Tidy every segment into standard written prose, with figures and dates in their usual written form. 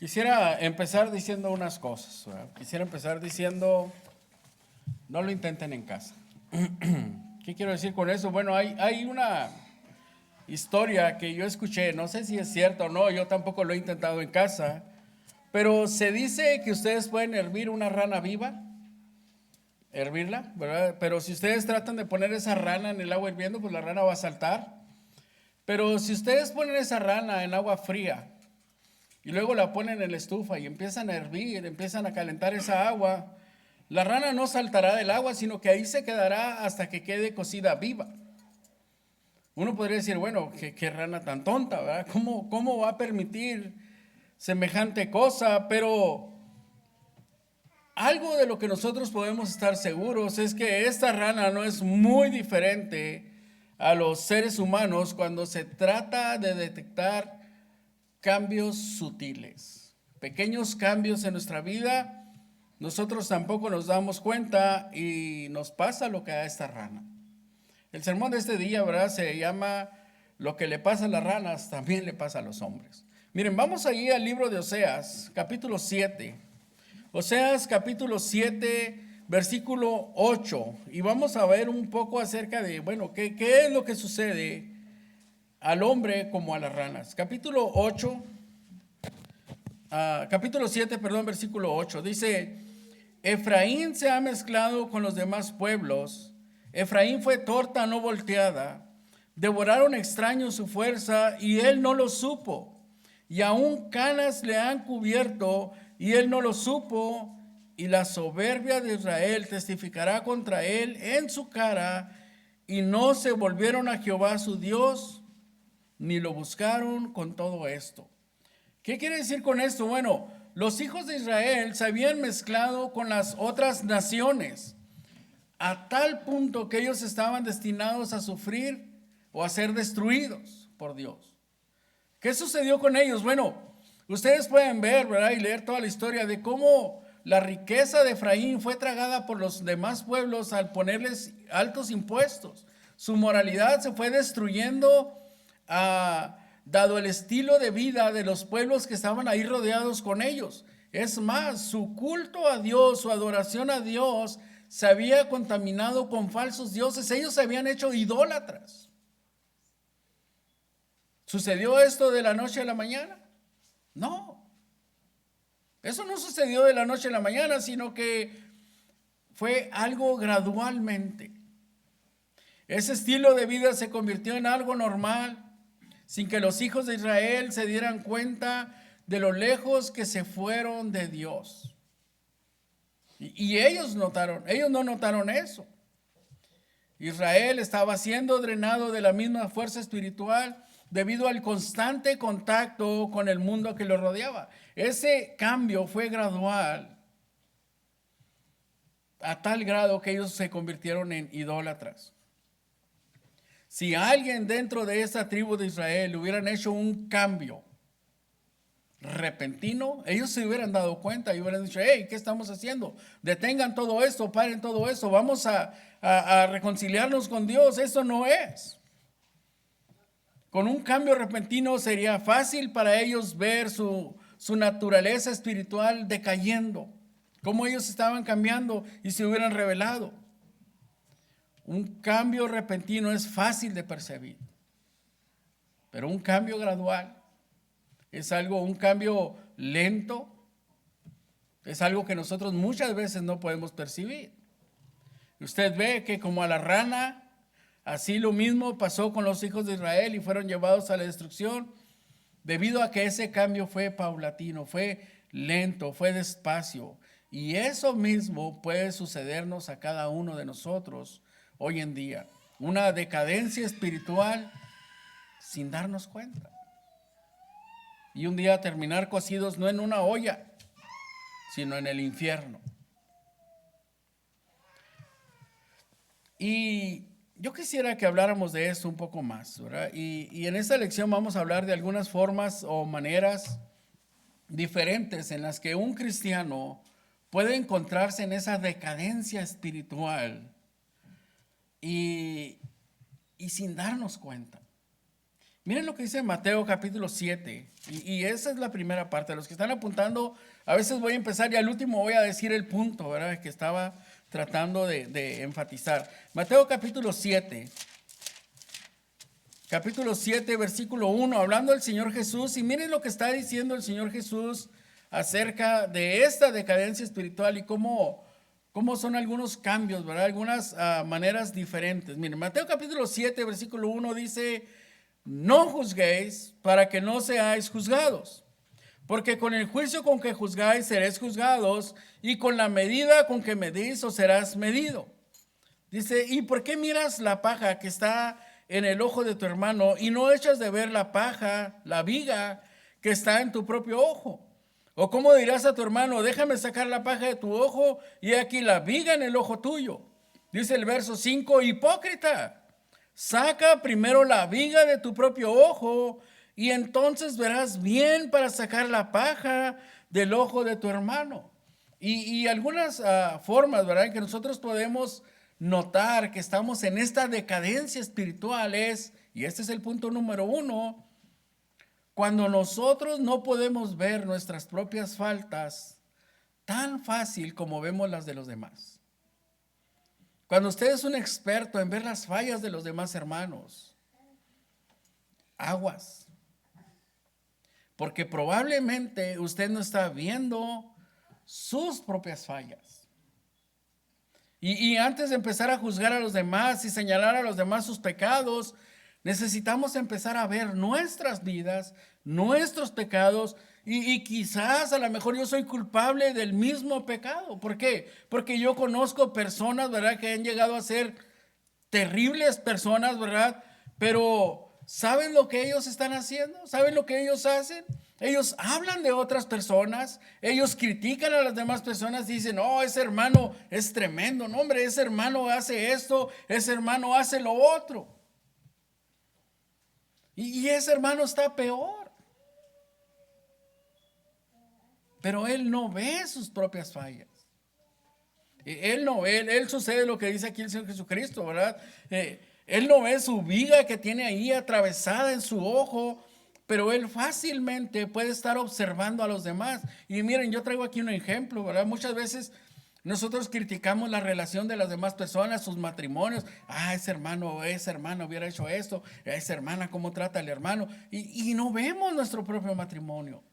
Quisiera empezar diciendo unas cosas, ¿verdad? Quisiera empezar diciendo, no lo intenten en casa. ¿Qué quiero decir con eso? Bueno, hay una historia que yo escuché, no sé si es cierto o no, yo tampoco lo he intentado en casa, pero se dice que ustedes pueden hervir una rana viva, hervirla, ¿verdad? Pero si ustedes tratan de poner esa rana en el agua hirviendo, pues la rana va a saltar. Pero si ustedes ponen esa rana en agua fría, y luego la ponen en la estufa y empiezan a hervir, empiezan a calentar esa agua, la rana no saltará del agua, sino que ahí se quedará hasta que quede cocida viva. Uno podría decir, bueno, qué rana tan tonta, ¿verdad? ¿Cómo va a permitir semejante cosa? Pero algo de lo que nosotros podemos estar seguros es que esta rana no es muy diferente a los seres humanos cuando se trata de detectar cambios sutiles, pequeños cambios en nuestra vida. Nosotros tampoco nos damos cuenta y nos pasa lo que a esta rana. El sermón de este día, ¿verdad? Se llama Lo que le pasa a las ranas, también le pasa a los hombres. Miren, vamos allí al libro de Oseas, capítulo 7. Oseas, capítulo 7, versículo 8. Y vamos a ver un poco acerca de, bueno, qué es lo que sucede al hombre como a las ranas. Capítulo 7, perdón, versículo 8. Dice, Efraín se ha mezclado con los demás pueblos. Efraín fue torta no volteada. Devoraron extraños su fuerza y él no lo supo. Y aún canas le han cubierto y él no lo supo. Y la soberbia de Israel testificará contra él en su cara. Y no se volvieron a Jehová su Dios, ni lo buscaron con todo esto. ¿Qué quiere decir con esto? Bueno, los hijos de Israel se habían mezclado con las otras naciones a tal punto que ellos estaban destinados a sufrir o a ser destruidos por Dios. ¿Qué sucedió con ellos? Bueno, ustedes pueden ver, ¿verdad? Y leer toda la historia de cómo la riqueza de Efraín fue tragada por los demás pueblos al ponerles altos impuestos. Su moralidad se fue destruyendo dado el estilo de vida de los pueblos que estaban ahí rodeados con ellos. Es más, su culto a Dios, su adoración a Dios, se había contaminado con falsos dioses. Ellos se habían hecho idólatras. ¿Sucedió esto de la noche a la mañana? No. Eso no sucedió de la noche a la mañana, sino que fue algo gradualmente. Ese estilo de vida se convirtió en algo normal, sin que los hijos de Israel se dieran cuenta de lo lejos que se fueron de Dios. Y ellos no notaron eso. Israel estaba siendo drenado de la misma fuerza espiritual debido al constante contacto con el mundo que lo rodeaba. Ese cambio fue gradual a tal grado que ellos se convirtieron en idólatras. Si alguien dentro de esa tribu de Israel hubieran hecho un cambio repentino, ellos se hubieran dado cuenta y hubieran dicho, hey, ¿qué estamos haciendo? Detengan todo esto, paren todo esto, vamos a reconciliarnos con Dios. Eso no es. Con un cambio repentino sería fácil para ellos ver su naturaleza espiritual decayendo, cómo ellos estaban cambiando y se hubieran revelado. Un cambio repentino es fácil de percibir, pero un cambio gradual es un cambio lento, es algo que nosotros muchas veces no podemos percibir. Usted ve que como a la rana, así lo mismo pasó con los hijos de Israel y fueron llevados a la destrucción debido a que ese cambio fue paulatino, fue lento, fue despacio. Y eso mismo puede sucedernos a cada uno de nosotros hoy en día. Una decadencia espiritual sin darnos cuenta. Y un día terminar cocidos no en una olla, sino en el infierno. Y yo quisiera que habláramos de esto un poco más, ¿verdad? Y en esta lección vamos a hablar de algunas formas o maneras diferentes en las que un cristiano puede encontrarse en esa decadencia espiritual y sin darnos cuenta. Miren lo que dice Mateo capítulo 7, y esa es la primera parte. Los que están apuntando, a veces voy a empezar y al último voy a decir el punto, ¿verdad?, que estaba tratando de enfatizar. Mateo capítulo 7, versículo 1, hablando del Señor Jesús, y miren lo que está diciendo el Señor Jesús acerca de esta decadencia espiritual y cómo son algunos cambios, ¿verdad? Algunas maneras diferentes. Miren, Mateo capítulo 7, versículo 1 dice: no juzguéis para que no seáis juzgados, porque con el juicio con que juzgáis seréis juzgados, y con la medida con que medís os serás medido. Dice: ¿y por qué miras la paja que está en el ojo de tu hermano y no echas de ver la paja, la viga que está en tu propio ojo? ¿O cómo dirás a tu hermano: déjame sacar la paja de tu ojo y aquí la viga en el ojo tuyo? Dice el verso 5: hipócrita, saca primero la viga de tu propio ojo y entonces verás bien para sacar la paja del ojo de tu hermano. Y algunas formas, ¿verdad?, en que nosotros podemos notar que estamos en esta decadencia espiritual es, y este es el punto número 1, cuando nosotros no podemos ver nuestras propias faltas tan fácil como vemos las de los demás. Cuando usted es un experto en ver las fallas de los demás hermanos, aguas, porque probablemente usted no está viendo sus propias fallas. Y antes de empezar a juzgar a los demás y señalar a los demás sus pecados, necesitamos empezar a ver nuestras vidas, nuestros pecados, y quizás a lo mejor yo soy culpable del mismo pecado. ¿Por qué? Porque yo conozco personas, ¿verdad?, que han llegado a ser terribles personas, ¿verdad? Pero ¿saben lo que ellos están haciendo? ¿Saben lo que ellos hacen? Ellos hablan de otras personas, ellos critican a las demás personas y dicen: oh, ese hermano es tremendo, no, hombre, ese hermano hace esto, ese hermano hace lo otro. Y ese hermano está peor. Pero él no ve sus propias fallas. Él sucede lo que dice aquí el Señor Jesucristo, ¿verdad? Él no ve su viga que tiene ahí atravesada en su ojo, pero él fácilmente puede estar observando a los demás. Y miren, yo traigo aquí un ejemplo, ¿verdad? Muchas veces nosotros criticamos la relación de las demás personas, sus matrimonios. Ese hermano hubiera hecho esto, esa hermana cómo trata al hermano. Y no vemos nuestro propio matrimonio.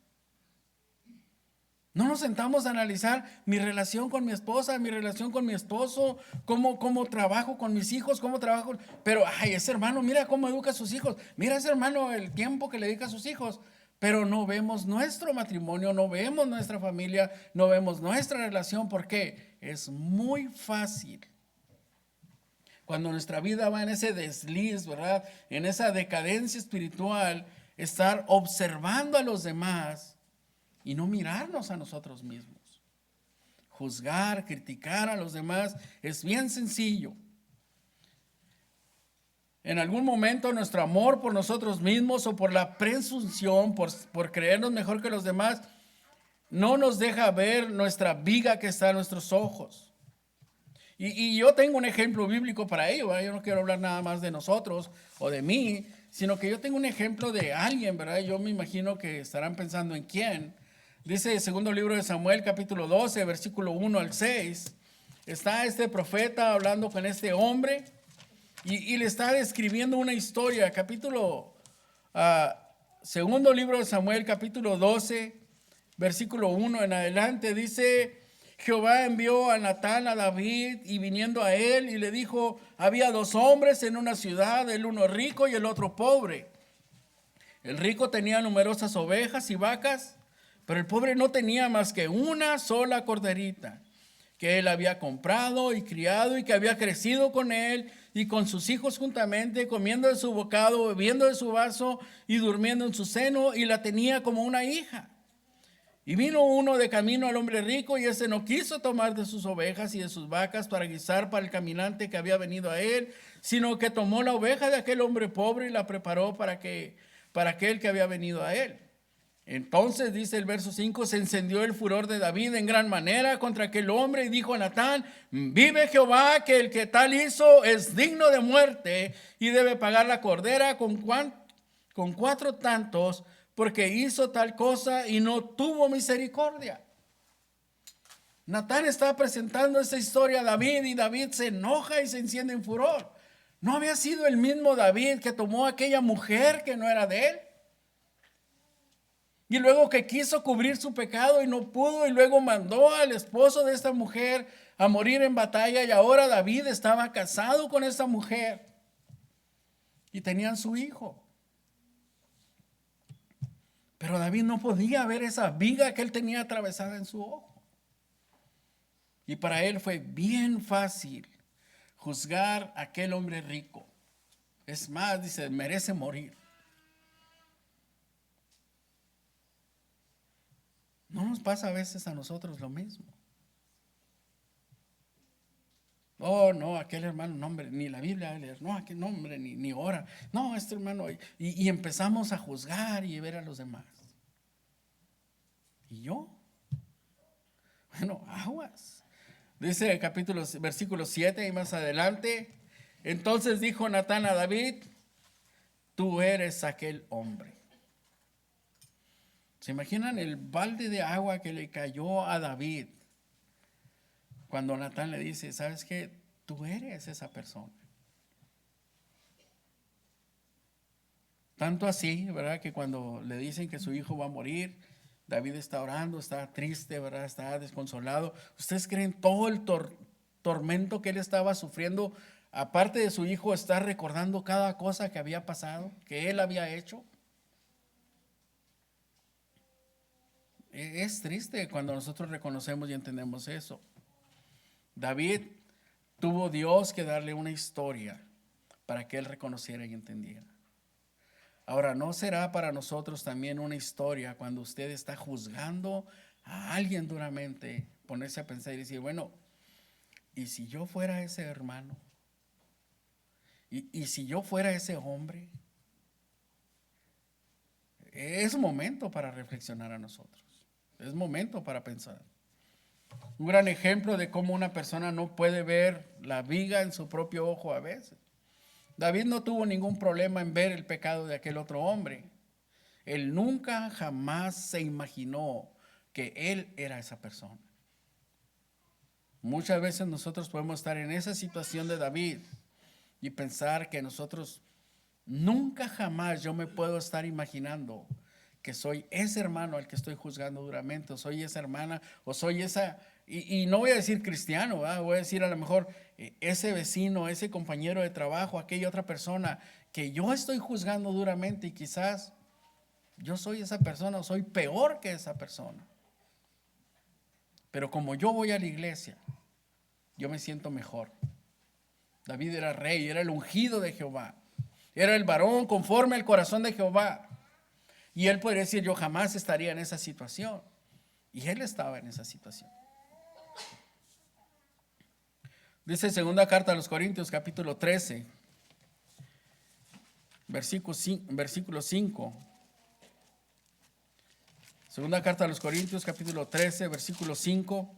No nos sentamos a analizar mi relación con mi esposa, mi relación con mi esposo, cómo trabajo con mis hijos, cómo trabajo. Pero, ese hermano, mira cómo educa a sus hijos. Mira ese hermano, el tiempo que le dedica a sus hijos. Pero no vemos nuestro matrimonio, no vemos nuestra familia, no vemos nuestra relación. ¿Por qué? Es muy fácil. Cuando nuestra vida va en ese desliz, ¿verdad?, en esa decadencia espiritual, estar observando a los demás y no mirarnos a nosotros mismos. Juzgar, criticar a los demás es bien sencillo. En algún momento nuestro amor por nosotros mismos o por la presunción, por creernos mejor que los demás, no nos deja ver nuestra viga que está en nuestros ojos. Y yo tengo un ejemplo bíblico para ello, ¿verdad? Yo no quiero hablar nada más de nosotros o de mí, sino que yo tengo un ejemplo de alguien, ¿verdad? Yo me imagino que estarán pensando en quién. Dice el segundo libro de Samuel, capítulo 12, versículo 1 al 6. Está este profeta hablando con este hombre y le está describiendo una historia. Segundo libro de Samuel, capítulo 12, versículo 1 en adelante. Dice: Jehová envió a Natán a David, y viniendo a él y le dijo: había 2 hombres en una ciudad, el uno rico y el otro pobre. El rico tenía numerosas ovejas y vacas, pero el pobre no tenía más que una sola corderita, que él había comprado y criado y que había crecido con él y con sus hijos juntamente, comiendo de su bocado, bebiendo de su vaso y durmiendo en su seno, y la tenía como una hija. Y vino uno de camino al hombre rico, y ese no quiso tomar de sus ovejas y de sus vacas para guisar para el caminante que había venido a él, sino que tomó la oveja de aquel hombre pobre y la preparó para aquel que había venido a él. Entonces, dice el verso 5, se encendió el furor de David en gran manera contra aquel hombre y dijo a Natán: vive Jehová, que el que tal hizo es digno de muerte y debe pagar la cordera con con 4 tantos porque hizo tal cosa y no tuvo misericordia. Natán está presentando esta historia a David y David se enoja y se enciende en furor. ¿No había sido el mismo David que tomó a aquella mujer que no era de él? Y luego que quiso cubrir su pecado y no pudo, y luego mandó al esposo de esta mujer a morir en batalla, y ahora David estaba casado con esta mujer y tenían su hijo. Pero David no podía ver esa viga que él tenía atravesada en su ojo. Y para él fue bien fácil juzgar a aquel hombre rico. Es más, dice, merece morir. ¿No nos pasa a veces a nosotros lo mismo? Oh, no, aquel hermano, no, hombre, ni la Biblia va a leer. No, aquel hombre, ni ora. No, este hermano. Y empezamos a juzgar y ver a los demás. ¿Y yo? Bueno, aguas. Dice el versículo 7 y más adelante. Entonces dijo Natán a David, tú eres aquel hombre. ¿Se imaginan el balde de agua que le cayó a David cuando Natán le dice, ¿sabes qué? Tú eres esa persona. Tanto así, ¿verdad? Que cuando le dicen que su hijo va a morir, David está orando, está triste, ¿verdad? Está desconsolado. ¿Ustedes creen todo el tormento que él estaba sufriendo? Aparte de su hijo, está recordando cada cosa que había pasado, que él había hecho. Es triste cuando nosotros reconocemos y entendemos eso. David tuvo Dios que darle una historia para que él reconociera y entendiera. Ahora, ¿no será para nosotros también una historia cuando usted está juzgando a alguien duramente, ponerse a pensar y decir, bueno, ¿y si yo fuera ese hermano? ¿Y si yo fuera ese hombre? Es momento para reflexionar a nosotros. Es momento para pensar. Un gran ejemplo de cómo una persona no puede ver la viga en su propio ojo a veces. David no tuvo ningún problema en ver el pecado de aquel otro hombre. Él nunca jamás se imaginó que él era esa persona. Muchas veces nosotros podemos estar en esa situación de David y pensar que nosotros nunca jamás yo me puedo estar imaginando que soy ese hermano al que estoy juzgando duramente, o soy esa hermana, o soy esa, y no voy a decir cristiano, ¿verdad? Voy a decir a lo mejor ese vecino, ese compañero de trabajo, aquella otra persona que yo estoy juzgando duramente y quizás yo soy esa persona o soy peor que esa persona. Pero como yo voy a la iglesia, yo me siento mejor. David era rey, era el ungido de Jehová, era el varón conforme al corazón de Jehová. Y él podría decir, yo jamás estaría en esa situación. Y él estaba en esa situación. Dice segunda carta a los Corintios, capítulo 13, versículo 5. Segunda carta a los Corintios, capítulo 13, versículo 5.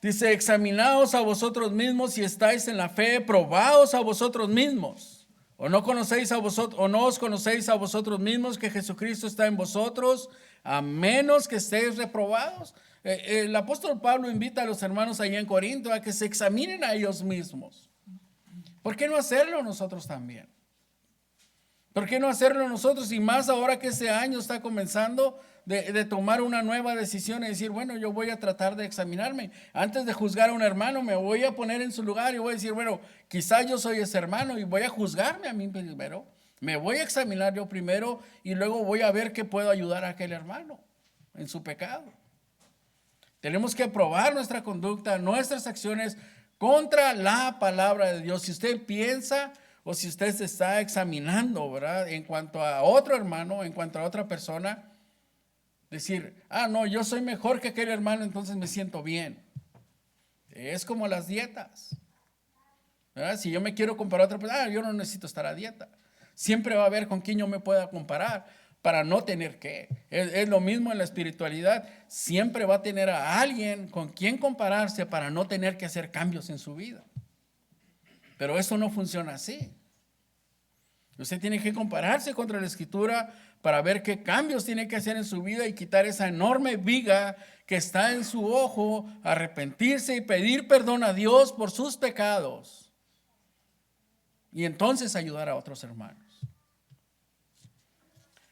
Dice, examinaos a vosotros mismos si estáis en la fe, probaos a vosotros mismos. ¿O no conocéis a vosotros, o no os conocéis a vosotros mismos que Jesucristo está en vosotros, a menos que estéis reprobados? El apóstol Pablo invita a los hermanos allá en Corinto a que se examinen a ellos mismos. ¿Por qué no hacerlo nosotros también? ¿Por qué no hacerlo nosotros? Y más ahora que ese año está comenzando de tomar una nueva decisión y decir, bueno, yo voy a tratar de examinarme. Antes de juzgar a un hermano, me voy a poner en su lugar y voy a decir, bueno, quizás yo soy ese hermano y voy a juzgarme a mí primero. Me voy a examinar yo primero y luego voy a ver qué puedo ayudar a aquel hermano en su pecado. Tenemos que probar nuestra conducta, nuestras acciones contra la palabra de Dios. Si usted piensa o si usted se está examinando, ¿verdad? En cuanto a otro hermano, en cuanto a otra persona, decir, no, yo soy mejor que aquel hermano, entonces me siento bien. Es como las dietas, ¿verdad? Si yo me quiero comparar a otra persona, yo no necesito estar a dieta. Siempre va a haber con quién yo me pueda comparar para no tener que. Es lo mismo en la espiritualidad. Siempre va a tener a alguien con quien compararse para no tener que hacer cambios en su vida. Pero eso no funciona así. Usted tiene que compararse contra la Escritura para ver qué cambios tiene que hacer en su vida y quitar esa enorme viga que está en su ojo, arrepentirse y pedir perdón a Dios por sus pecados. Y entonces ayudar a otros hermanos.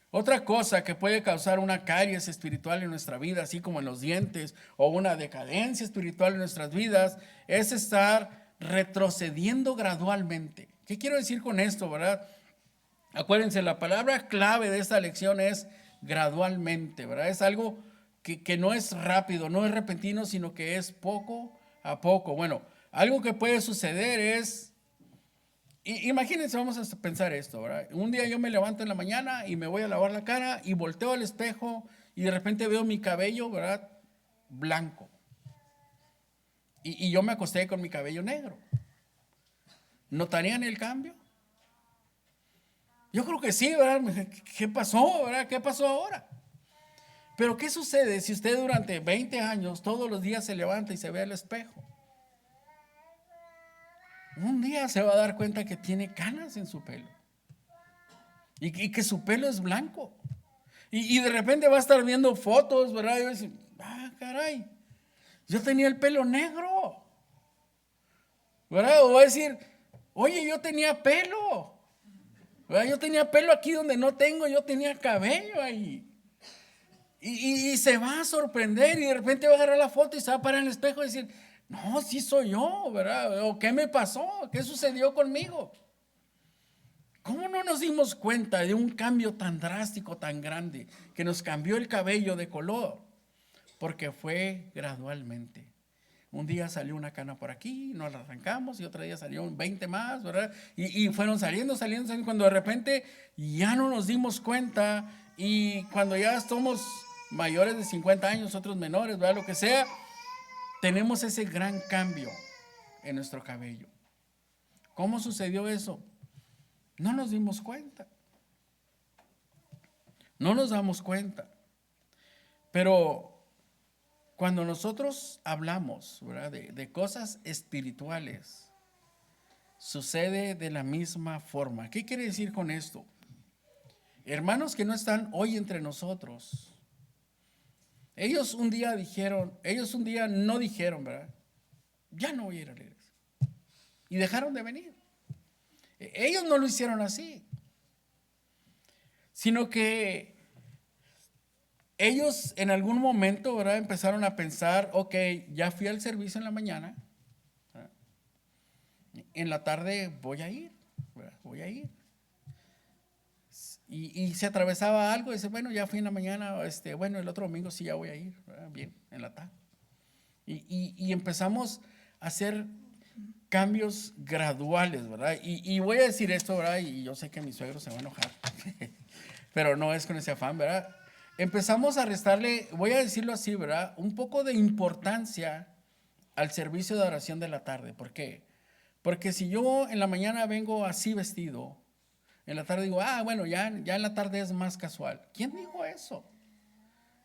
Otra cosa que puede causar una caries espiritual en nuestra vida, así como en los dientes, o una decadencia espiritual en nuestras vidas, es estar retrocediendo gradualmente. ¿Qué quiero decir con esto, verdad? Acuérdense, la palabra clave de esta lección es gradualmente, ¿verdad? Es algo que no es rápido, no es repentino, sino que es poco a poco. Bueno, algo que puede suceder es, imagínense, vamos a pensar esto, ¿verdad? Un día yo me levanto en la mañana y me voy a lavar la cara y volteo al espejo y de repente veo mi cabello, ¿verdad? Blanco. Y yo me acosté con mi cabello negro. ¿Notarían el cambio? Yo creo que sí, ¿verdad? ¿Qué pasó, verdad? ¿Qué pasó ahora? Pero ¿qué sucede si usted durante 20 años todos los días se levanta y se ve al espejo? Un día se va a dar cuenta que tiene canas en su pelo y que su pelo es blanco. Y de repente va a estar viendo fotos, ¿verdad? Y va a decir, caray, yo tenía el pelo negro, ¿verdad? O va a decir, oye, yo tenía pelo. ¿Verdad? Yo tenía pelo aquí donde no tengo, yo tenía cabello ahí. Y se va a sorprender y de repente va a agarrar la foto y se va a parar en el espejo y decir, no, sí soy yo, ¿verdad? ¿O qué me pasó? ¿Qué sucedió conmigo? ¿Cómo no nos dimos cuenta de un cambio tan drástico, tan grande, que nos cambió el cabello de color? Porque fue gradualmente. Un día salió una cana por aquí, nos la arrancamos y otro día salió 20 más, ¿verdad? Y fueron saliendo, cuando de repente ya no nos dimos cuenta y cuando ya somos mayores de 50 años, otros menores, ¿verdad? Lo que sea, tenemos ese gran cambio en nuestro cabello. ¿Cómo sucedió eso? No nos dimos cuenta. No nos damos cuenta. Pero cuando nosotros hablamos, ¿verdad? de cosas espirituales, sucede de la misma forma. ¿Qué quiere decir con esto? Hermanos que no están hoy entre nosotros, ellos un día no dijeron, ¿verdad? Ya no voy a ir a la iglesia. Y dejaron de venir. Ellos no lo hicieron así, sino que ellos en algún momento, ¿verdad? Empezaron a pensar, ok, ya fui al servicio en la mañana, ¿verdad? En la tarde voy a ir, ¿verdad? Voy a ir. Y se atravesaba algo y dice, bueno, ya fui en la mañana, bueno, el otro domingo sí ya voy a ir, ¿verdad? Bien, en la tarde. Y empezamos a hacer cambios graduales, ¿verdad? Y voy a decir esto, ¿verdad? Y yo sé que mi suegro se va a enojar, pero no es con ese afán, ¿verdad? Empezamos a restarle, voy a decirlo así, ¿verdad? Un poco de importancia al servicio de oración de la tarde. ¿Por qué? Porque si yo en la mañana vengo así vestido, en la tarde digo, bueno, ya en la tarde es más casual. ¿Quién dijo eso?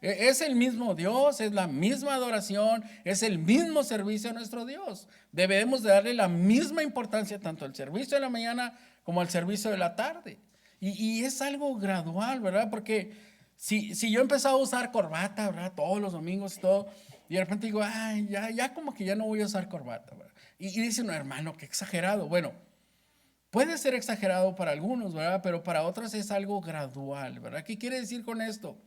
Es el mismo Dios, es la misma adoración, es el mismo servicio a nuestro Dios. Debemos de darle la misma importancia tanto al servicio de la mañana como al servicio de la tarde. Y es algo gradual, ¿verdad? Porque si yo empezaba a usar corbata, ¿verdad? Todos los domingos y todo, y de repente digo, ya como que ya no voy a usar corbata, ¿verdad? Y dice, no, hermano, qué exagerado. Bueno, puede ser exagerado para algunos, ¿verdad? Pero para otros es algo gradual, ¿verdad? ¿Qué quiere decir con esto?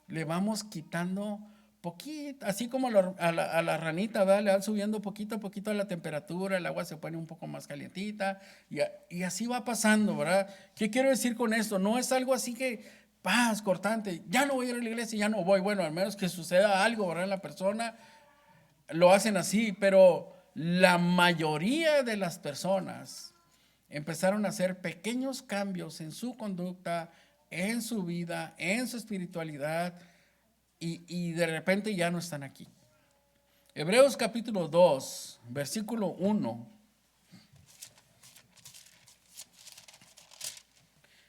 Le vamos quitando poquito, así como a la ranita, ¿verdad? Le van subiendo poquito a poquito la temperatura, el agua se pone un poco más calientita y así va pasando, ¿verdad? ¿Qué quiero decir con esto? No es algo así que, paz, cortante, ya no voy a ir a la iglesia, ya no voy. Bueno, al menos que suceda algo, ¿verdad? En la persona, lo hacen así, pero la mayoría de las personas empezaron a hacer pequeños cambios en su conducta, en su vida, en su espiritualidad y de repente ya no están aquí. Hebreos capítulo 2, versículo 1.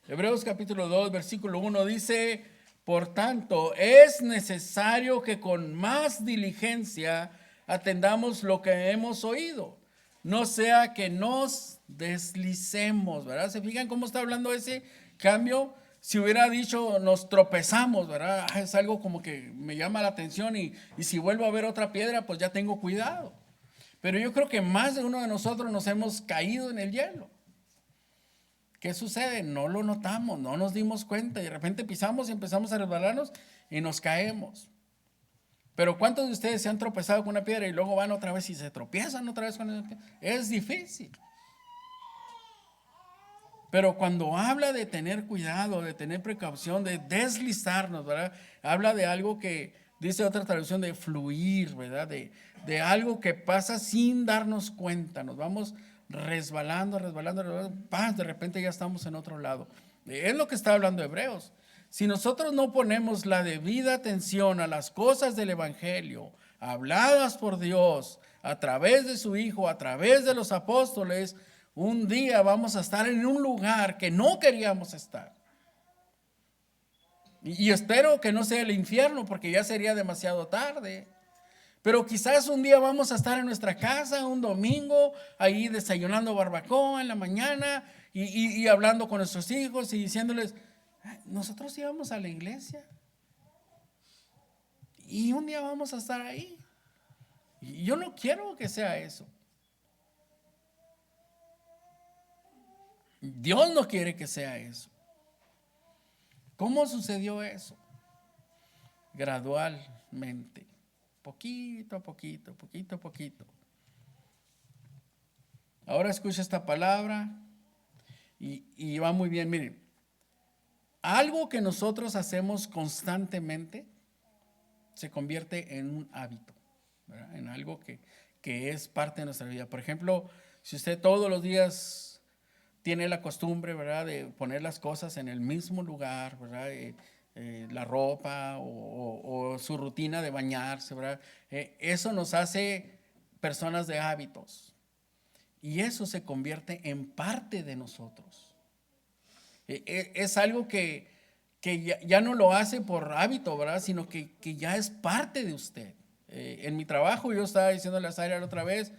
Hebreos capítulo 2, versículo 1 dice, por tanto, es necesario que con más diligencia atendamos lo que hemos oído, no sea que nos deslicemos, ¿verdad? ¿Se fijan cómo está hablando ese cambio? Si hubiera dicho nos tropezamos, ¿verdad? Es algo como que me llama la atención y si vuelvo a ver otra piedra, pues ya tengo cuidado. Pero yo creo que más de uno de nosotros nos hemos caído en el hielo. ¿Qué sucede? No lo notamos, no nos dimos cuenta y de repente pisamos y empezamos a resbalarnos y nos caemos. Pero ¿cuántos de ustedes se han tropezado con una piedra y luego van otra vez y se tropiezan otra vez con esa piedra? Es difícil. Pero cuando habla de tener cuidado, de tener precaución, de deslizarnos, ¿verdad? Habla de algo que dice otra traducción de fluir, ¿verdad? De algo que pasa sin darnos cuenta. Nos vamos resbalando, ¡pam! De repente ya estamos en otro lado. Es lo que está hablando Hebreos. Si nosotros no ponemos la debida atención a las cosas del Evangelio, habladas por Dios, a través de su Hijo, a través de los apóstoles, un día vamos a estar en un lugar que no queríamos estar. Y espero que no sea el infierno, porque ya sería demasiado tarde. Pero quizás un día vamos a estar en nuestra casa, un domingo, ahí desayunando barbacoa en la mañana y hablando con nuestros hijos y diciéndoles, nosotros íbamos a la iglesia. Y un día vamos a estar ahí. Y yo no quiero que sea eso. Dios no quiere que sea eso. ¿Cómo sucedió eso? Gradualmente, poquito a poquito, poquito a poquito. Ahora escucha esta palabra y va muy bien. Miren, algo que nosotros hacemos constantemente se convierte en un hábito, ¿verdad? En algo que es parte de nuestra vida. Por ejemplo, si usted todos los días tiene la costumbre, ¿verdad?, de poner las cosas en el mismo lugar, ¿verdad? La ropa o su rutina de bañarse, ¿verdad? Eso nos hace personas de hábitos y eso se convierte en parte de nosotros. Es algo que ya no lo hace por hábito, ¿verdad?, sino que ya es parte de usted. En mi trabajo, yo estaba diciéndole a Zaira la otra vez,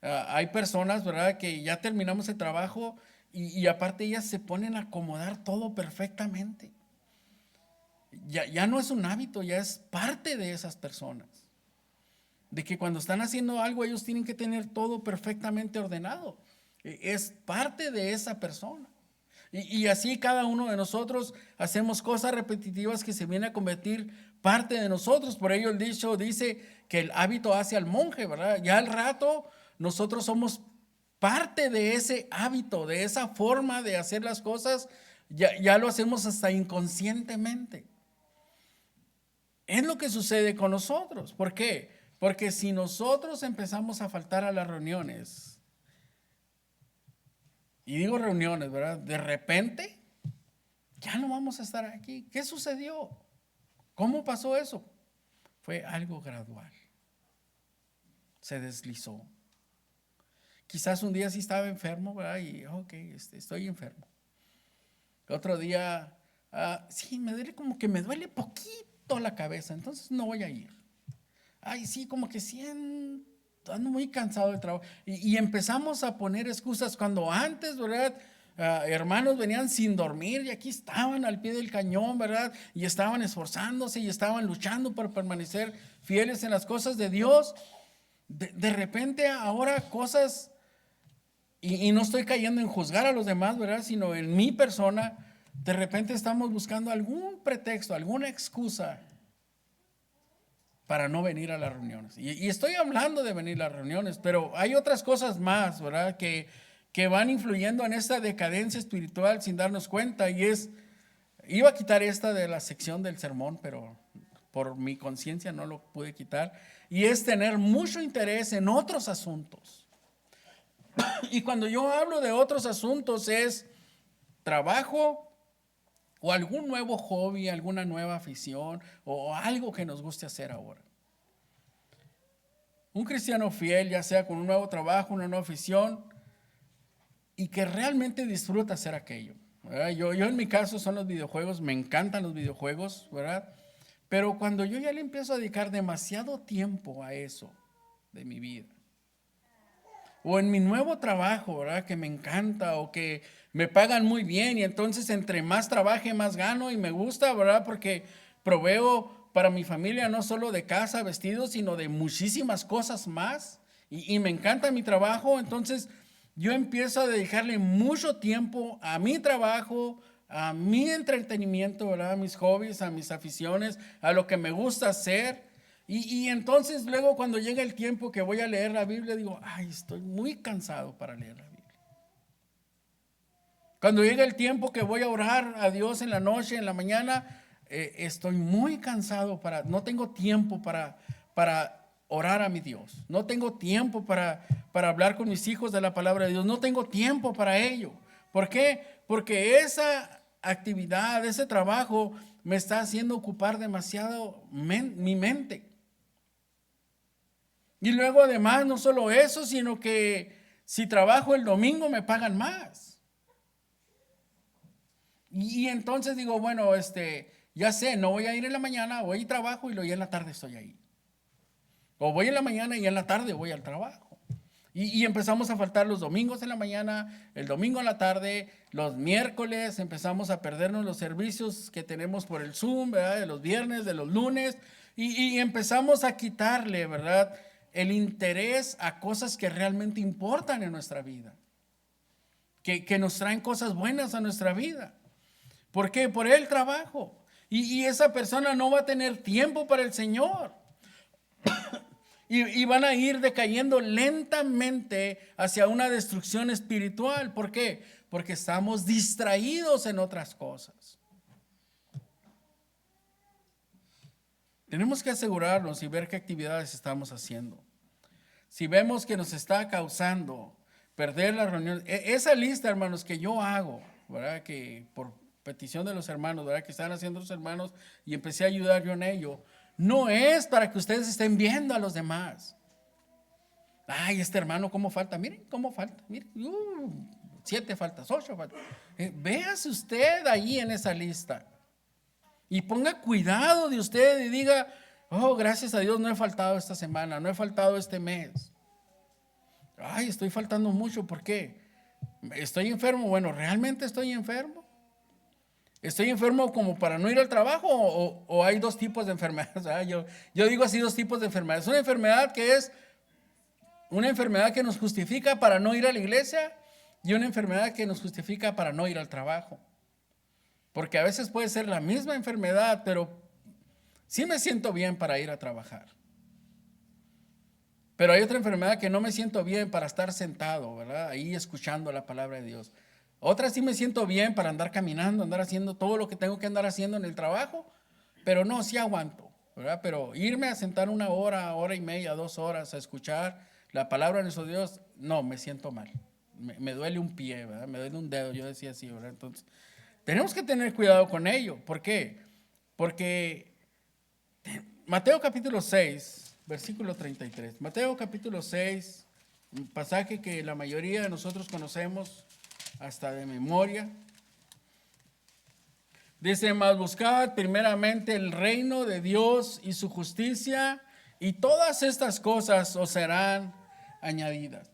hay personas, ¿verdad?, que ya terminamos el trabajo y aparte ellas se ponen a acomodar todo perfectamente. Ya no es un hábito, ya es parte de esas personas. De que cuando están haciendo algo ellos tienen que tener todo perfectamente ordenado. Es parte de esa persona. Y así cada uno de nosotros hacemos cosas repetitivas que se vienen a convertir parte de nosotros. Por ello el dicho dice que el hábito hace al monje, ¿verdad? Ya al rato nosotros somos parte de ese hábito, de esa forma de hacer las cosas, ya lo hacemos hasta inconscientemente. Es lo que sucede con nosotros. ¿Por qué? Porque si nosotros empezamos a faltar a las reuniones, y digo reuniones, ¿verdad? De repente, ya no vamos a estar aquí. ¿Qué sucedió? ¿Cómo pasó eso? Fue algo gradual. Se deslizó. Quizás un día sí estaba enfermo, ¿verdad? Y estoy enfermo. Otro día, sí, me duele como que me duele poquito la cabeza, entonces no voy a ir. Ay, sí, como que siento, ando muy cansado del trabajo. Y empezamos a poner excusas cuando antes, ¿verdad? Hermanos venían sin dormir y aquí estaban al pie del cañón, ¿verdad? Y estaban esforzándose y estaban luchando por permanecer fieles en las cosas de Dios. De repente ahora cosas, y no estoy cayendo en juzgar a los demás, ¿verdad?, sino en mi persona, de repente estamos buscando algún pretexto, alguna excusa para no venir a las reuniones. Y estoy hablando de venir a las reuniones, pero hay otras cosas más, ¿verdad?, que van influyendo en esta decadencia espiritual sin darnos cuenta. Iba a quitar esta de la sección del sermón, pero por mi conciencia no lo pude quitar. Y es tener mucho interés en otros asuntos. Y cuando yo hablo de otros asuntos es trabajo o algún nuevo hobby, alguna nueva afición o algo que nos guste hacer ahora. Un cristiano fiel, ya sea con un nuevo trabajo, una nueva afición y que realmente disfruta hacer aquello, ¿verdad? Yo en mi caso son los videojuegos, me encantan los videojuegos, ¿verdad? Pero cuando yo ya le empiezo a dedicar demasiado tiempo a eso de mi vida, o en mi nuevo trabajo, ¿verdad? Que me encanta o que me pagan muy bien y entonces entre más trabaje, más gano y me gusta, ¿verdad? Porque proveo para mi familia no solo de casa, vestidos, sino de muchísimas cosas más y me encanta mi trabajo, entonces yo empiezo a dedicarle mucho tiempo a mi trabajo, a mi entretenimiento, ¿verdad? A mis hobbies, a mis aficiones, a lo que me gusta hacer. Y entonces luego cuando llega el tiempo que voy a leer la Biblia, digo, ay, estoy muy cansado para leer la Biblia. Cuando llega el tiempo que voy a orar a Dios en la noche, en la mañana, estoy muy cansado no tengo tiempo para orar a mi Dios. No tengo tiempo para hablar con mis hijos de la palabra de Dios. No tengo tiempo para ello. ¿Por qué? Porque esa actividad, ese trabajo me está haciendo ocupar demasiado mi mente. Y luego además no solo eso, sino que si trabajo el domingo me pagan más. Y entonces digo, bueno, ya sé, no voy a ir en la mañana, voy y trabajo y luego ya en la tarde estoy ahí. O voy en la mañana y en la tarde voy al trabajo. Y empezamos a faltar los domingos en la mañana, el domingo en la tarde, los miércoles empezamos a perdernos los servicios que tenemos por el Zoom, ¿verdad? De los viernes, de los lunes, y empezamos a quitarle, ¿verdad? El interés a cosas que realmente importan en nuestra vida, que nos traen cosas buenas a nuestra vida. ¿Por qué? Por el trabajo. Y esa persona no va a tener tiempo para el Señor. Y van a ir decayendo lentamente hacia una destrucción espiritual. ¿Por qué? Porque estamos distraídos en otras cosas. Tenemos que asegurarnos y ver qué actividades estamos haciendo. Si vemos que nos está causando perder la reunión, esa lista, hermanos, que yo hago, ¿verdad? Que por petición de los hermanos, ¿verdad? Que están haciendo los hermanos y empecé a ayudar yo en ello. No es para que ustedes estén viendo a los demás. Ay, este hermano, ¿cómo falta? Miren cómo falta. Miren, 7 faltas, 8 faltas. Véase usted ahí en esa lista. Y ponga cuidado de usted y diga, oh, gracias a Dios no he faltado esta semana, no he faltado este mes. Ay, estoy faltando mucho, ¿por qué? ¿Estoy enfermo? Bueno, ¿realmente estoy enfermo? ¿Estoy enfermo como para no ir al trabajo o hay dos tipos de enfermedades? Yo digo así, dos tipos de enfermedades. Una enfermedad que es una enfermedad que nos justifica para no ir a la iglesia y una enfermedad que nos justifica para no ir al trabajo. Porque a veces puede ser la misma enfermedad, pero sí me siento bien para ir a trabajar. Pero hay otra enfermedad que no me siento bien para estar sentado, ¿verdad? Ahí escuchando la palabra de Dios. Otra sí me siento bien para andar caminando, andar haciendo todo lo que tengo que andar haciendo en el trabajo, pero no, sí aguanto, ¿verdad? Pero irme a sentar 1 hora, hora y media, 2 horas a escuchar la palabra de nuestro Dios, no, me siento mal. Me duele un pie, ¿verdad? Me duele un dedo, yo decía así, ¿verdad? Entonces, tenemos que tener cuidado con ello. ¿Por qué? Porque Mateo capítulo 6, versículo 33. Mateo capítulo 6, un pasaje que la mayoría de nosotros conocemos hasta de memoria. Dice, mas buscad primeramente el reino de Dios y su justicia, y todas estas cosas os serán añadidas.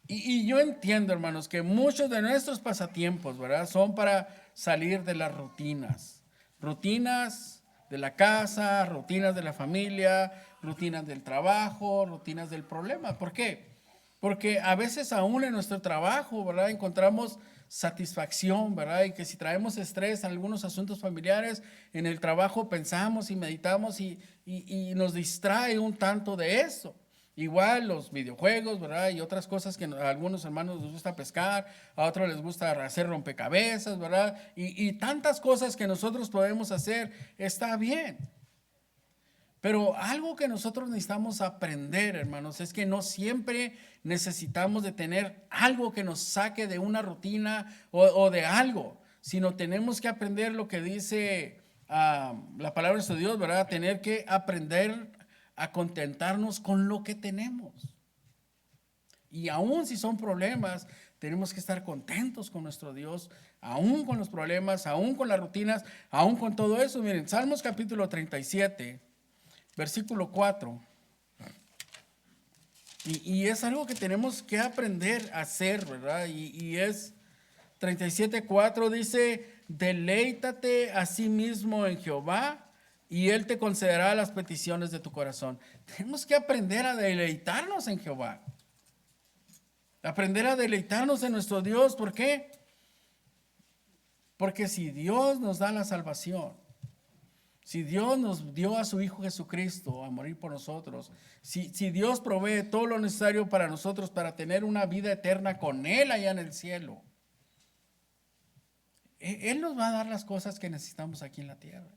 Y yo entiendo, hermanos, que muchos de nuestros pasatiempos, ¿verdad? Son para salir de las rutinas. Rutinas de la casa, rutinas de la familia, rutinas del trabajo, rutinas del problema. ¿Por qué? Porque a veces aún en nuestro trabajo, ¿verdad? Encontramos satisfacción, ¿verdad? Y que si traemos estrés en algunos asuntos familiares, en el trabajo pensamos y meditamos y nos distrae un tanto de eso. Igual los videojuegos, ¿verdad? Y otras cosas que a algunos hermanos les gusta pescar, a otros les gusta hacer rompecabezas, ¿verdad? Y tantas cosas que nosotros podemos hacer, está bien. Pero algo que nosotros necesitamos aprender, hermanos, es que no siempre necesitamos de tener algo que nos saque de una rutina o de algo, sino tenemos que aprender lo que dice la palabra de Dios, ¿verdad? Tener que aprender a contentarnos con lo que tenemos. Y aún si son problemas, tenemos que estar contentos con nuestro Dios, aún con los problemas, aún con las rutinas, aún con todo eso. Miren, Salmos capítulo 37, versículo 4. Y es algo que tenemos que aprender a hacer, ¿verdad? Y es 37:4 dice, deleítate a sí mismo en Jehová y Él te concederá las peticiones de tu corazón. Tenemos que aprender a deleitarnos en Jehová. Aprender a deleitarnos en nuestro Dios. ¿Por qué? Porque si Dios nos da la salvación, si Dios nos dio a su Hijo Jesucristo a morir por nosotros, si Dios provee todo lo necesario para nosotros para tener una vida eterna con Él allá en el cielo, Él nos va a dar las cosas que necesitamos aquí en la tierra.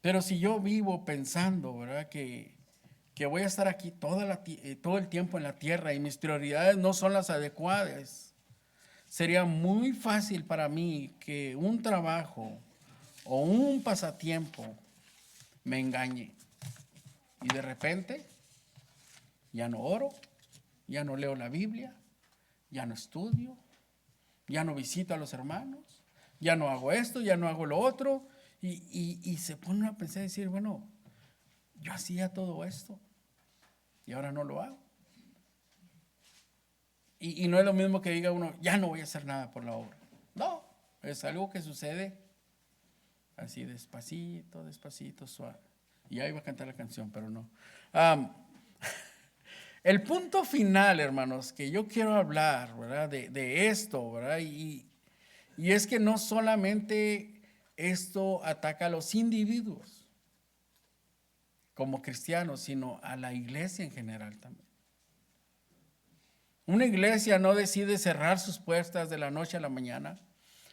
Pero si yo vivo pensando, ¿verdad?, que voy a estar aquí todo el tiempo en la tierra y mis prioridades no son las adecuadas, sería muy fácil para mí que un trabajo o un pasatiempo me engañe. Y de repente ya no oro, ya no leo la Biblia, ya no estudio, ya no visito a los hermanos, ya no hago esto, ya no hago lo otro. Y se pone a pensar y decir, bueno, yo hacía todo esto y ahora no lo hago. Y no es lo mismo que diga uno, ya no voy a hacer nada por la obra. No, es algo que sucede así despacito, despacito, suave. Y ahí va a cantar la canción, pero no. El punto final, hermanos, que yo quiero hablar, ¿verdad?, de esto, ¿verdad? Y es que no solamente esto ataca a los individuos como cristianos, sino a la iglesia en general también. Una iglesia no decide cerrar sus puertas de la noche a la mañana.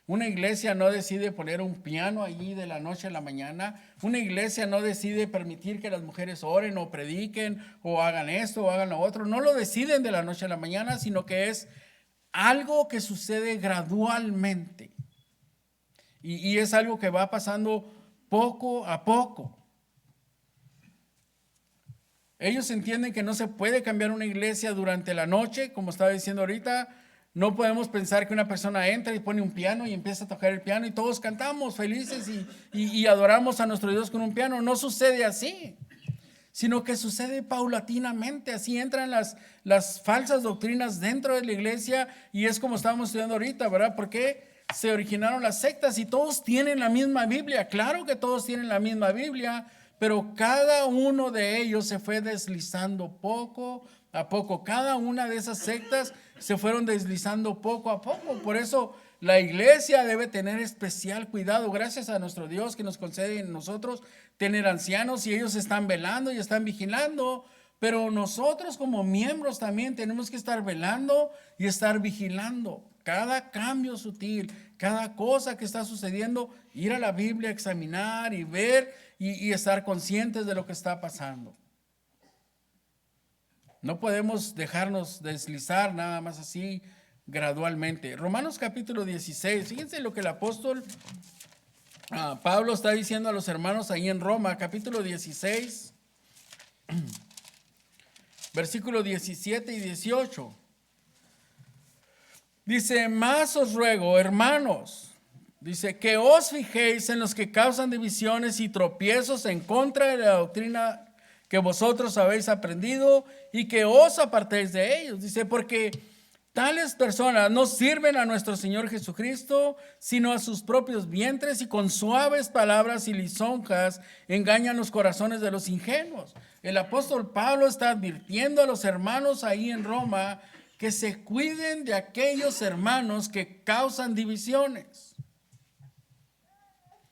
Una iglesia no decide poner un piano allí de la noche a la mañana. Una iglesia no decide permitir que las mujeres oren o prediquen o hagan esto o hagan lo otro. No lo deciden de la noche a la mañana, sino que es algo que sucede gradualmente. Y es algo que va pasando poco a poco. Ellos entienden que no se puede cambiar una iglesia durante la noche, como estaba diciendo ahorita. No podemos pensar que una persona entra y pone un piano y empieza a tocar el piano y todos cantamos felices y adoramos a nuestro Dios con un piano. No sucede así, sino que sucede paulatinamente. Así entran las falsas doctrinas dentro de la iglesia y es como estábamos estudiando ahorita, ¿verdad? ¿Por qué se originaron las sectas y todos tienen la misma Biblia? Claro que todos tienen la misma Biblia, pero cada uno de ellos se fue deslizando poco a poco. Cada una de esas sectas se fueron deslizando poco a poco. Por eso la iglesia debe tener especial cuidado. Gracias a nuestro Dios que nos concede en nosotros tener ancianos y ellos están velando y están vigilando. Pero nosotros como miembros también tenemos que estar velando y estar vigilando. Cada cambio sutil, cada cosa que está sucediendo, ir a la Biblia, examinar y ver y estar conscientes de lo que está pasando. No podemos dejarnos deslizar nada más así gradualmente. Romanos capítulo 16, fíjense lo que el apóstol Pablo está diciendo a los hermanos ahí en Roma, capítulo 16, versículos 17 y 18. Dice, más os ruego, hermanos, dice, que os fijéis en los que causan divisiones y tropiezos en contra de la doctrina que vosotros habéis aprendido y que os apartéis de ellos. Dice, porque tales personas no sirven a nuestro Señor Jesucristo, sino a sus propios vientres y con suaves palabras y lisonjas engañan los corazones de los ingenuos. El apóstol Pablo está advirtiendo a los hermanos ahí en Roma que se cuiden de aquellos hermanos que causan divisiones.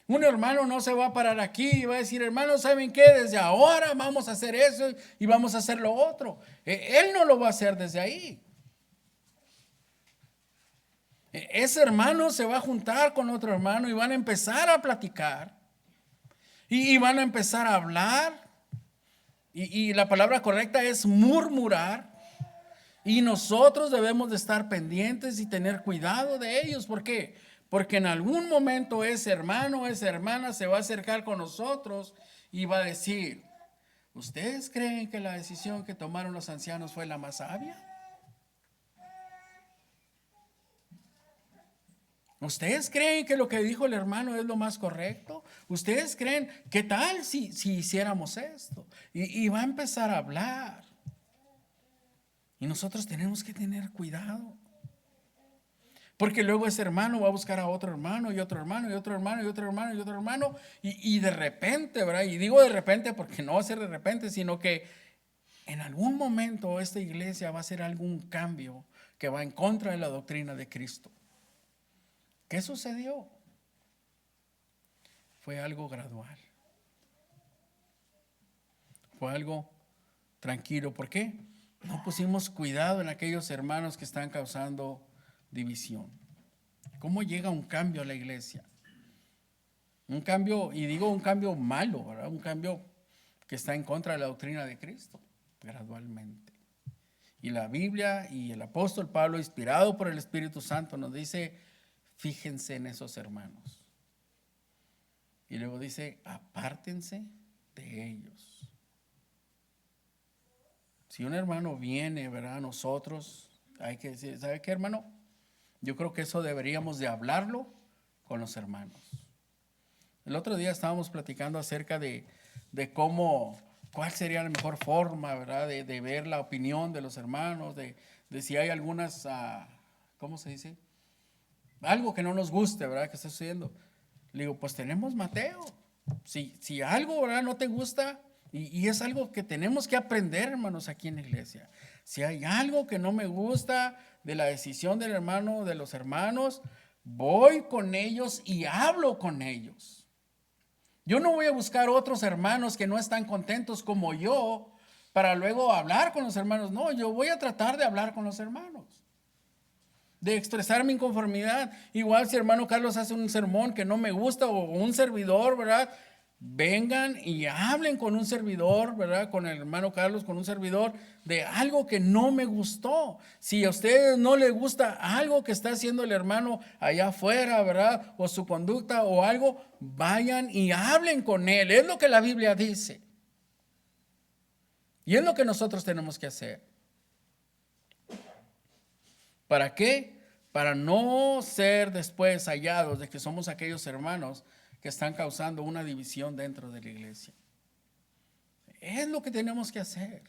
Un hermano no se va a parar aquí y va a decir, hermanos, ¿saben qué? Desde ahora vamos a hacer eso y vamos a hacer lo otro. Él no lo va a hacer desde ahí. Ese hermano se va a juntar con otro hermano y van a empezar a platicar y van a empezar a hablar. Y la palabra correcta es murmurar. Y nosotros debemos de estar pendientes y tener cuidado de ellos. ¿Por qué? Porque en algún momento ese hermano o esa hermana se va a acercar con nosotros y va a decir, ¿ustedes creen que la decisión que tomaron los ancianos fue la más sabia? ¿Ustedes creen que lo que dijo el hermano es lo más correcto? ¿Ustedes creen, qué tal si hiciéramos esto? Y va a empezar a hablar. Y nosotros tenemos que tener cuidado. Porque luego ese hermano va a buscar a otro hermano y otro hermano y otro hermano y otro hermano y otro hermano. Y de repente, ¿verdad? Y digo de repente porque no va a ser de repente, sino que en algún momento esta iglesia va a hacer algún cambio que va en contra de la doctrina de Cristo. ¿Qué sucedió? Fue algo gradual. Fue algo tranquilo. ¿Por qué? No pusimos cuidado en aquellos hermanos que están causando división. ¿Cómo llega un cambio a la iglesia? Un cambio, y digo un cambio malo, ¿verdad? Un cambio que está en contra de la doctrina de Cristo, gradualmente. Y la Biblia y el apóstol Pablo, inspirado por el Espíritu Santo, nos dice, fíjense en esos hermanos. Y luego dice, apártense de ellos. Si un hermano viene, ¿verdad? A nosotros, hay que decir, ¿sabe qué, hermano? Yo creo que eso deberíamos de hablarlo con los hermanos. El otro día estábamos platicando acerca de cuál sería la mejor forma, ¿verdad? De ver la opinión de los hermanos, de si hay algunas, ¿cómo se dice? Algo que no nos guste, ¿verdad? Que está sucediendo. Le digo, pues tenemos Mateo. Si algo, ¿verdad? No te gusta, y es algo que tenemos que aprender, hermanos, aquí en la iglesia. Si hay algo que no me gusta de la decisión del hermano, de los hermanos, voy con ellos y hablo con ellos. Yo no voy a buscar otros hermanos que no están contentos como yo para luego hablar con los hermanos. No, yo voy a tratar de hablar con los hermanos, de expresar mi inconformidad. Igual si hermano Carlos hace un sermón que no me gusta o un servidor, ¿verdad? Vengan y hablen con un servidor, ¿verdad? Con el hermano Carlos, con un servidor, de algo que no me gustó. Si a ustedes no les gusta algo que está haciendo el hermano allá afuera, ¿verdad? O su conducta o algo, vayan y hablen con él. Es lo que la Biblia dice. Y es lo que nosotros tenemos que hacer. ¿Para qué? Para no ser después hallados de que somos aquellos hermanos que están causando una división dentro de la iglesia. Es lo que tenemos que hacer.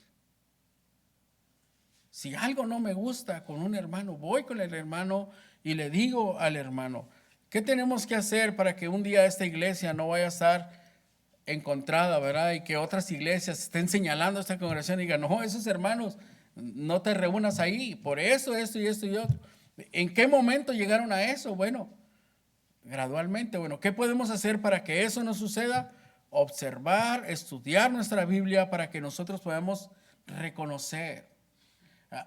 Si algo no me gusta con un hermano, voy con el hermano y le digo al hermano, ¿qué tenemos que hacer para que un día esta iglesia no vaya a estar encontrada, ¿verdad? Y que otras iglesias estén señalando a esta congregación y digan, no, esos hermanos, no te reúnas ahí, por eso, esto y esto y otro. ¿En qué momento llegaron a eso? Bueno, gradualmente. Bueno, ¿qué podemos hacer para que eso no suceda? Observar, estudiar nuestra Biblia para que nosotros podamos reconocer.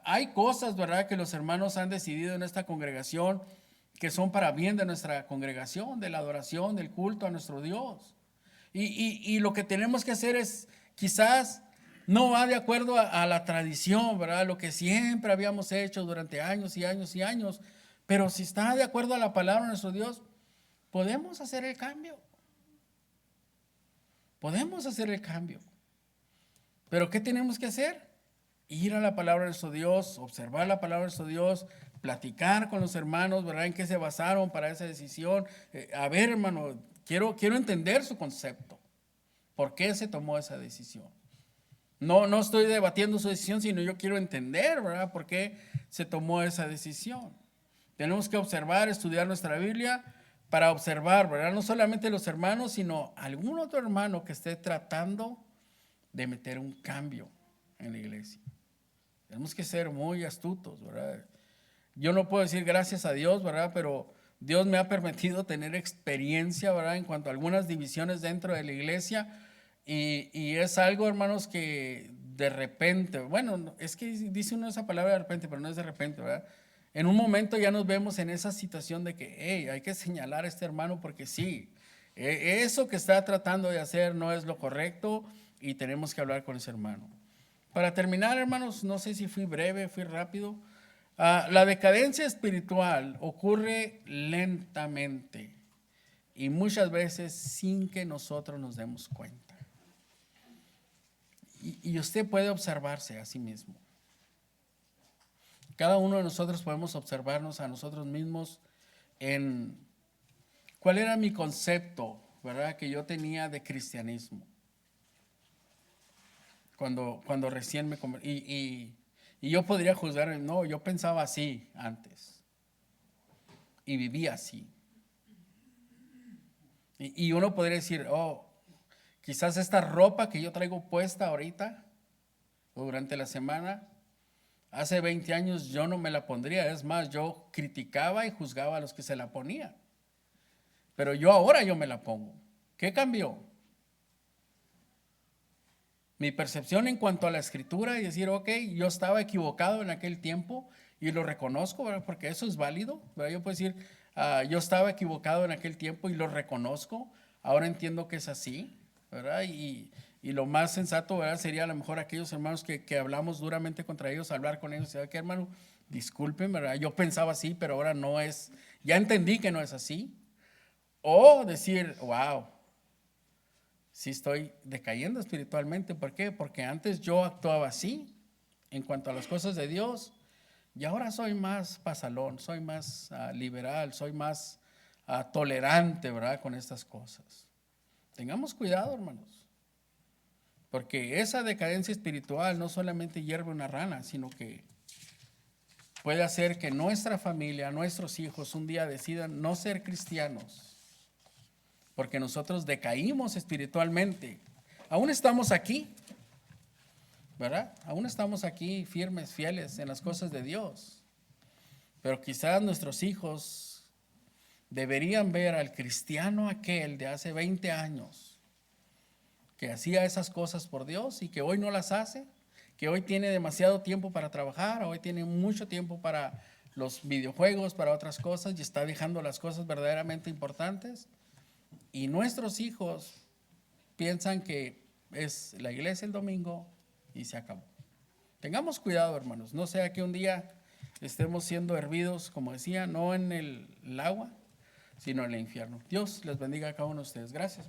Hay cosas, ¿verdad?, que los hermanos han decidido en esta congregación que son para bien de nuestra congregación, de la adoración, del culto a nuestro Dios. Y lo que tenemos que hacer es, quizás no va de acuerdo a la tradición, ¿verdad? Lo que siempre habíamos hecho durante años y años y años. Pero si está de acuerdo a la palabra de nuestro Dios, podemos hacer el cambio. Podemos hacer el cambio. Pero ¿qué tenemos que hacer? Ir a la palabra de nuestro Dios, observar la palabra de nuestro Dios, platicar con los hermanos, ¿verdad? ¿En qué se basaron para esa decisión? A ver, hermano, quiero entender su concepto. ¿Por qué se tomó esa decisión? No estoy debatiendo su decisión, sino yo quiero entender, ¿verdad?, por qué se tomó esa decisión. Tenemos que observar, estudiar nuestra Biblia para observar, ¿verdad?, no solamente los hermanos, sino algún otro hermano que esté tratando de meter un cambio en la iglesia. Tenemos que ser muy astutos, ¿verdad? Yo no puedo decir gracias a Dios, ¿verdad?, pero Dios me ha permitido tener experiencia, ¿verdad?, en cuanto a algunas divisiones dentro de la iglesia. Y es algo, hermanos, que de repente, bueno, es que dice uno esa palabra de repente, pero no es de repente, ¿verdad? En un momento ya nos vemos en esa situación de que, hey, hay que señalar a este hermano porque sí, eso que está tratando de hacer no es lo correcto y tenemos que hablar con ese hermano. Para terminar, hermanos, no sé si fui breve, fui rápido. La decadencia espiritual ocurre lentamente y muchas veces sin que nosotros nos demos cuenta. Y usted puede observarse a sí mismo. Cada uno de nosotros podemos observarnos a nosotros mismos en cuál era mi concepto, ¿verdad?, que yo tenía de cristianismo. Cuando recién me convertí. Y yo podría juzgar, no, yo pensaba así antes. Y vivía así. Y uno podría decir, oh, quizás esta ropa que yo traigo puesta ahorita, o durante la semana, hace 20 años yo no me la pondría. Es más, yo criticaba y juzgaba a los que se la ponían. Pero ahora yo me la pongo. ¿Qué cambió? Mi percepción en cuanto a la escritura y decir, ok, yo estaba equivocado en aquel tiempo y lo reconozco, ¿verdad?, porque eso es válido, ¿verdad? Yo puedo decir, yo estaba equivocado en aquel tiempo y lo reconozco, ahora entiendo que es así, ¿verdad? Y lo más sensato, ¿verdad?, sería a lo mejor aquellos hermanos que hablamos duramente contra ellos, hablar con ellos, ¿sabes qué, hermano? Disculpen, ¿verdad? Yo pensaba así, pero ahora no es, ya entendí que no es así. O decir, wow, sí estoy decayendo espiritualmente. ¿Por qué? Porque antes yo actuaba así en cuanto a las cosas de Dios y ahora soy más pasalón, soy más liberal, soy más tolerante, ¿verdad?, con estas cosas. Tengamos cuidado, hermanos, porque esa decadencia espiritual no solamente hierve una rana, sino que puede hacer que nuestra familia, nuestros hijos un día decidan no ser cristianos. Porque nosotros decaímos espiritualmente. Aún estamos aquí, ¿verdad? Aún estamos aquí firmes, fieles en las cosas de Dios. Pero quizás nuestros hijos deberían ver al cristiano aquel de hace 20 años que hacía esas cosas por Dios y que hoy no las hace, que hoy tiene demasiado tiempo para trabajar, hoy tiene mucho tiempo para los videojuegos, para otras cosas y está dejando las cosas verdaderamente importantes. Y nuestros hijos piensan que es la iglesia el domingo y se acabó. Tengamos cuidado, hermanos, no sea que un día estemos siendo hervidos, como decía, no en el agua, sino en el infierno. Dios les bendiga a cada uno de ustedes. Gracias.